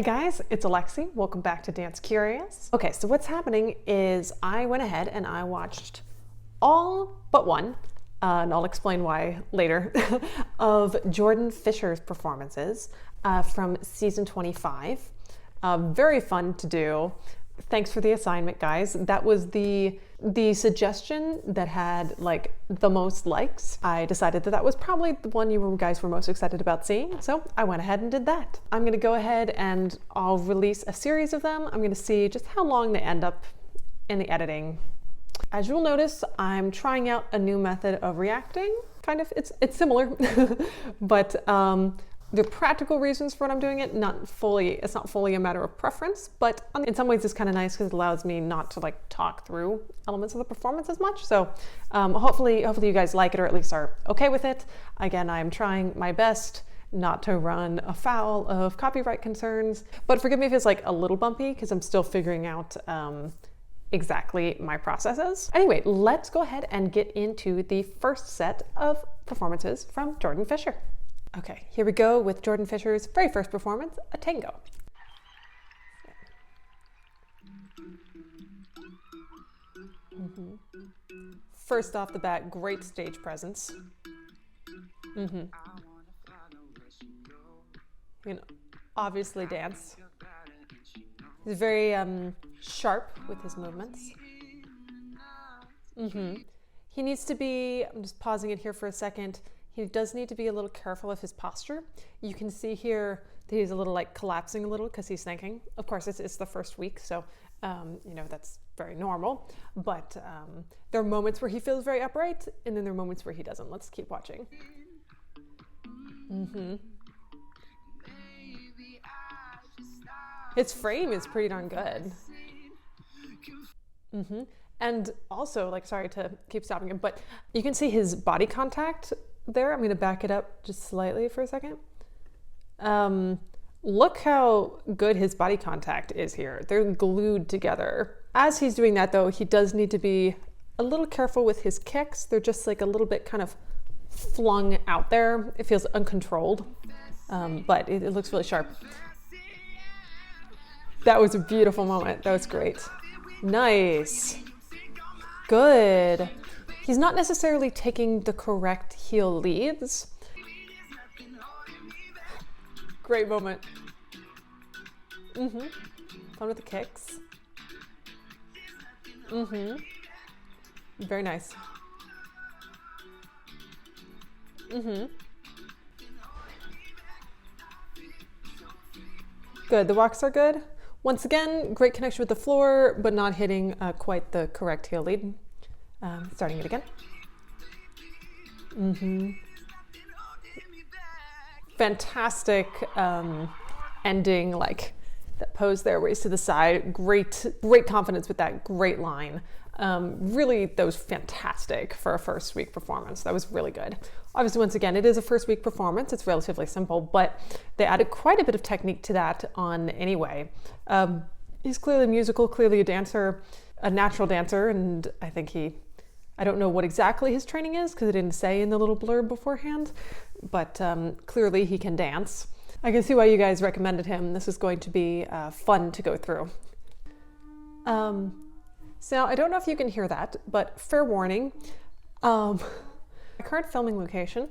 Hey guys, it's Alexi. Welcome back to Dance Curious. Okay, so what's happening is I went ahead and I watched all but one, and I'll explain why later, of Jordan Fisher's performances from season 25. Very fun to do. Thanks for the assignment, guys. That was the suggestion that had like the most likes. I decided that was probably the one you guys were most excited about seeing, so I went ahead and did that. I'm gonna go ahead and I'll release a series of them. I'm gonna see just how long they end up in the editing. As you'll notice, I'm trying out a new method of reacting. Kind of, it's similar, but the practical reasons for what I'm doing it, it's not fully a matter of preference, but in some ways it's kind of nice because it allows me not to like talk through elements of the performance as much. So hopefully you guys like it, or at least are okay with it. Again, I'm trying my best not to run afoul of copyright concerns, but forgive me if it's like a little bumpy because I'm still figuring out exactly my processes. Anyway, let's go ahead and get into the first set of performances from Jordan Fisher. Okay, here we go with Jordan Fisher's very first performance, a tango. First off the bat, great stage presence. You can obviously dance. He's very sharp with his movements. He needs to be, I'm just pausing it here for a second, he does need to be a little careful of his posture. You can see here that he's a little like collapsing a little because he's thinking. Of course, it's the first week, so you know, that's very normal. But there are moments where he feels very upright, and then there are moments where he doesn't. Let's keep watching. His frame is pretty darn good. And also, like, sorry to keep stopping him, but you can see his body contact there. I'm going to back it up just slightly for a second. Look how good his body contact is here. They're glued together. As he's doing that though, he does need to be a little careful with his kicks. They're just like a little bit kind of flung out there. It feels uncontrolled, but it looks really sharp. That was a beautiful moment. That was great. Nice. Good. He's not necessarily taking the correct heel leads. Great moment. Fun with the kicks. Very nice. Good, the walks are good. Once again, great connection with the floor, but not hitting quite the correct heel lead. Starting it again. Fantastic ending, like that pose there where he's to the side. Great confidence with that, great line. Really, that was fantastic for a first week performance. That was really good. Obviously, once again, it is a first week performance. It's relatively simple, but they added quite a bit of technique to that on anyway. He's clearly musical, clearly a dancer, a natural dancer, and I think I don't know what exactly his training is because it didn't say in the little blurb beforehand, but clearly he can dance. I can see why you guys recommended him. This is going to be fun to go through. So I don't know if you can hear that, but fair warning, my current filming location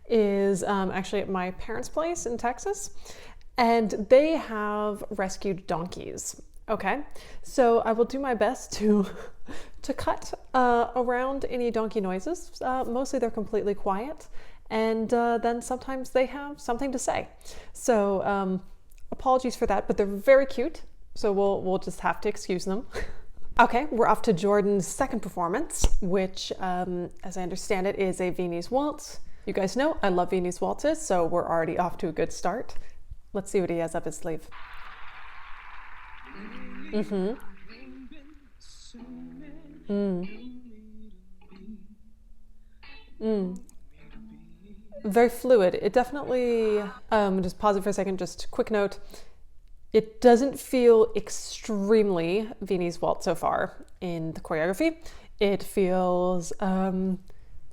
is actually at my parents' place in Texas, and they have rescued donkeys. Okay, so I will do my best to cut around any donkey noises. Mostly they're completely quiet, and then sometimes they have something to say. So apologies for that, but they're very cute, so we'll just have to excuse them. Okay, we're off to Jordan's second performance, which, as I understand it, is a Viennese Waltz. You guys know I love Viennese Waltzes, so we're already off to a good start. Let's see what he has up his sleeve. Very fluid. It definitely, just pause it for a second, just quick note. It doesn't feel extremely Viennese Waltz so far in the choreography. It feels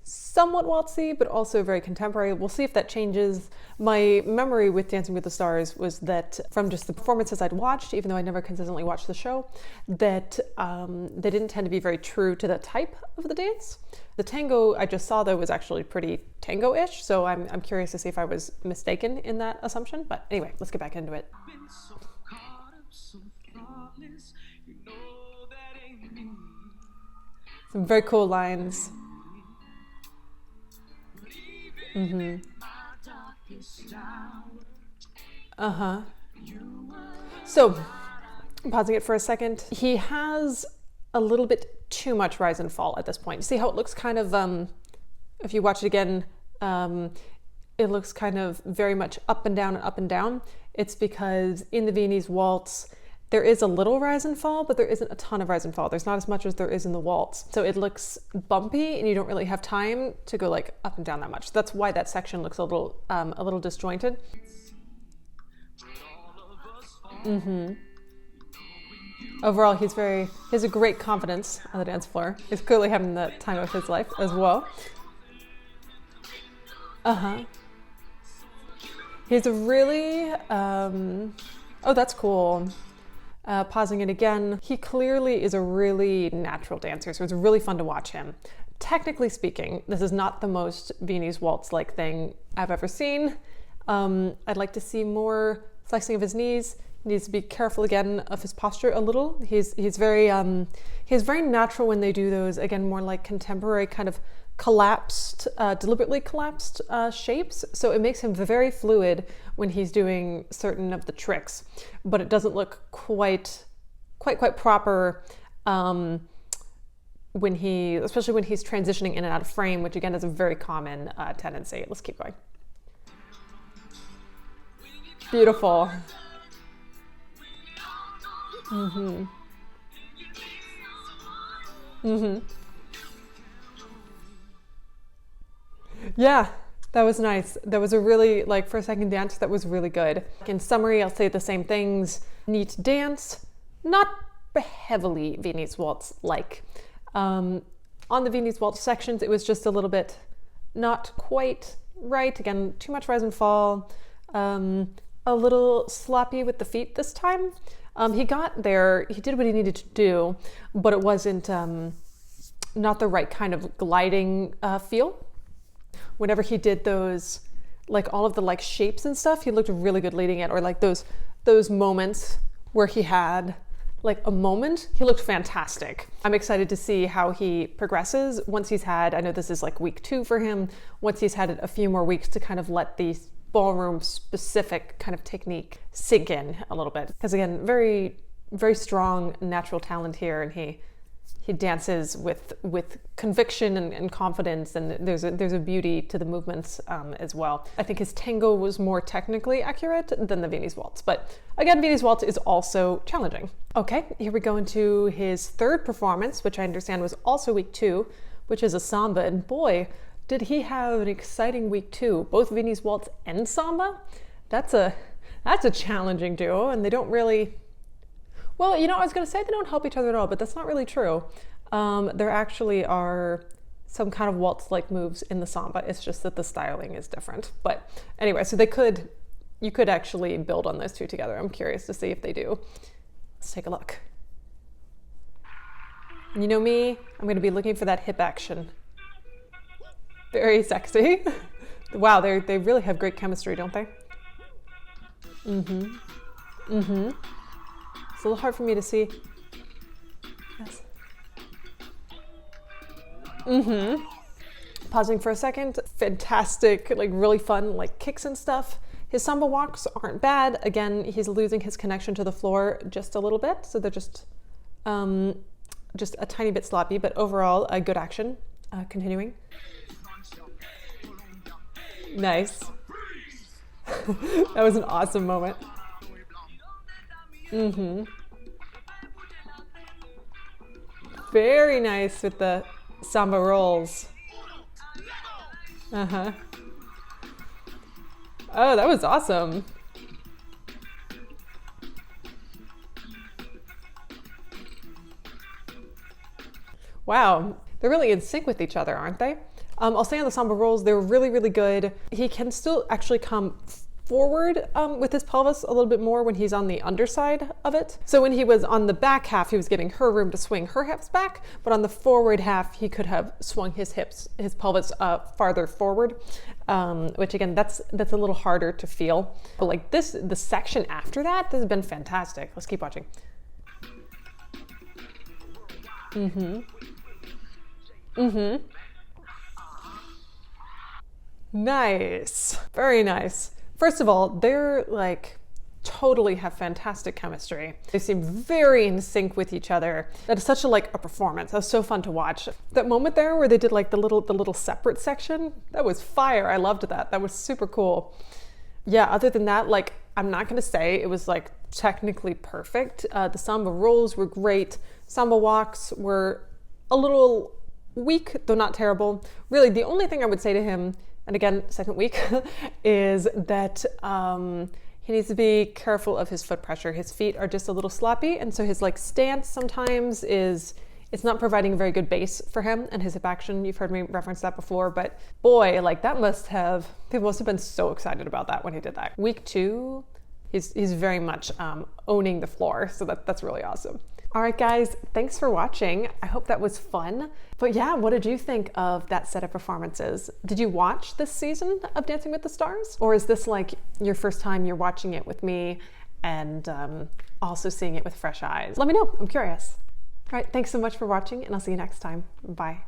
somewhat waltzy, but also very contemporary. We'll see if that changes. My memory with Dancing with the Stars was that from just the performances I'd watched, even though I never consistently watched the show, that they didn't tend to be very true to the type of the dance. The tango I just saw, though, was actually pretty tango-ish, so I'm curious to see if I was mistaken in that assumption. But anyway, let's get back into it. Some very cool lines. So, pausing it for a second, he has a little bit too much rise and fall at this point. See how it looks kind of, if you watch it again, it looks kind of very much up and down and up and down. It's because in the Viennese Waltz, there is a little rise and fall, but there isn't a ton of rise and fall. There's not as much as there is in the waltz. So it looks bumpy and you don't really have time to go like up and down that much. That's why that section looks a little disjointed. Overall, he has a great confidence on the dance floor. He's clearly having the time of his life as well. He's a really, oh, that's cool. Pausing it again, he clearly is a really natural dancer, so it's really fun to watch him. Technically speaking, this is not the most Viennese Waltz-like thing I've ever seen. I'd like to see more flexing of his knees. He needs to be careful again of his posture a little. He's very natural when they do those, again, more like contemporary kind of collapsed, deliberately collapsed shapes. So it makes him very fluid when he's doing certain of the tricks, but it doesn't look quite proper especially when he's transitioning in and out of frame, which again is a very common tendency. Let's keep going. Beautiful. Yeah, that was nice. That was a really, like, for a second dance, that was really good. In summary, I'll say the same things. Neat dance, not heavily Viennese Waltz-like. On the Viennese Waltz sections, it was just a little bit not quite right. Again, too much rise and fall. A little sloppy with the feet this time. He got there, he did what he needed to do, but it wasn't not the right kind of gliding feel. Whenever he did those, like all of the like shapes and stuff, he looked really good leading it, or like those moments where he had like a moment, he looked fantastic. I'm excited to see how he progresses once he's had, I know this is like week 2 for him, once he's had a few more weeks to kind of let the ballroom specific kind of technique sink in a little bit. Because again, very, very strong natural talent here, and he dances with conviction and confidence, and there's a beauty to the movements as well. I think his tango was more technically accurate than the Viennese Waltz, but again, Viennese Waltz is also challenging. Okay, here we go into his third performance, which I understand was also week 2, which is a samba, and boy, did he have an exciting week 2, both Viennese Waltz and samba. That's a challenging duo, and they don't really, well, you know, I was going to say they don't help each other at all, but that's not really true. There actually are some kind of waltz-like moves in the samba. It's just that the styling is different. But anyway, so you could actually build on those two together. I'm curious to see if they do. Let's take a look. You know me, I'm going to be looking for that hip action. Very sexy. Wow, they really have great chemistry, don't they? It's a little hard for me to see. Yes. Pausing for a second. Fantastic, like really fun, like kicks and stuff. His samba walks aren't bad. Again, he's losing his connection to the floor just a little bit, so they're just a tiny bit sloppy, but overall a good action. Continuing. Nice. That was an awesome moment. Very nice with the samba rolls. Oh, that was awesome. Wow, they're really in sync with each other, aren't they? I'll say on the Samba rolls, they're really, really good. He can still actually come forward with his pelvis a little bit more when he's on the underside of it. So when he was on the back half, he was giving her room to swing her hips back, but on the forward half, he could have swung his pelvis farther forward, which again, that's a little harder to feel. But like the section after that, this has been fantastic. Let's keep watching. Nice, very nice. First of all, they're like totally have fantastic chemistry. They seem very in sync with each other. That is such a performance. That was so fun to watch. That moment there where they did like the little separate section, that was fire. I loved that. That was super cool. Yeah, other than that, like I'm not gonna say it was like technically perfect. The Samba rolls were great. Samba walks were a little weak, though not terrible. Really, the only thing I would say to him, and again, second week, is that he needs to be careful of his foot pressure. His feet are just a little sloppy, and so his like stance sometimes it's not providing a very good base for him, and his hip action, you've heard me reference that before, but boy, like people must have been so excited about that when he did that. Week 2, he's very much owning the floor, so that's really awesome. All right, guys, thanks for watching. I hope that was fun. But yeah, what did you think of that set of performances? Did you watch this season of Dancing with the Stars? Or is this like your first time you're watching it with me and also seeing it with fresh eyes? Let me know, I'm curious. All right, thanks so much for watching, and I'll see you next time. Bye.